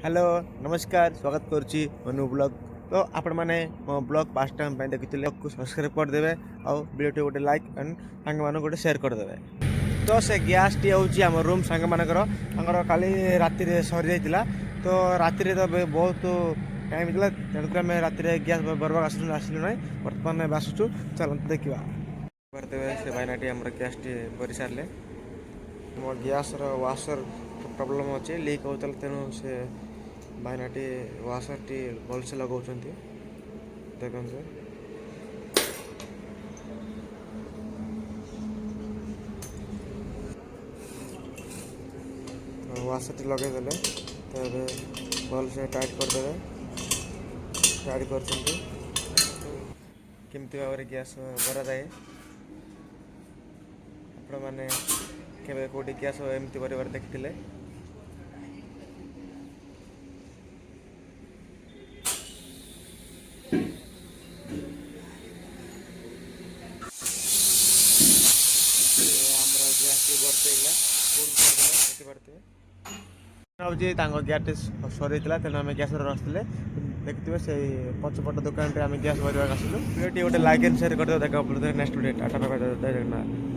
Hello नमस्कार स्वागत करुच्ची Manu blog. तो आपण मैंने मो ब्लॉग फास्ट टाइम देखी को सब्सक्राइब करदे और वीडियो गोटे लाइक एंड सांग मान गोटे शेयर करदे। तो से गैस टी हूँ आम रूम सांग मानकर काली राति सरी जाता। तो राति तो बहुत टाइम होता तेणुक आम राति गैस बर्बाद आसलु ना बर्तमान आसुचु चलते देखा करदे। से भाईनाटी आम गैस टी कर सारे मो गैस वाशर प्रॉब्लम अच्छे लीक होता तेणु से भाईनाटी वाशर टी भलसे लगाऊँ देखते वाशर टी लगेदे तो ये भलसे टाइट करदे टाइट कर केमती भाव में गैस भरा जाए आपण मैंने केवे कोटी गैस एमती कर देखते गैस सर तेणु आम गैस रसते देखते से पछपट दुकान में आम गैस भरवा आसलु। गोटे लाइक एंड शेयर कर देखा next video ta-ta bye bye जय जगन्नाथ।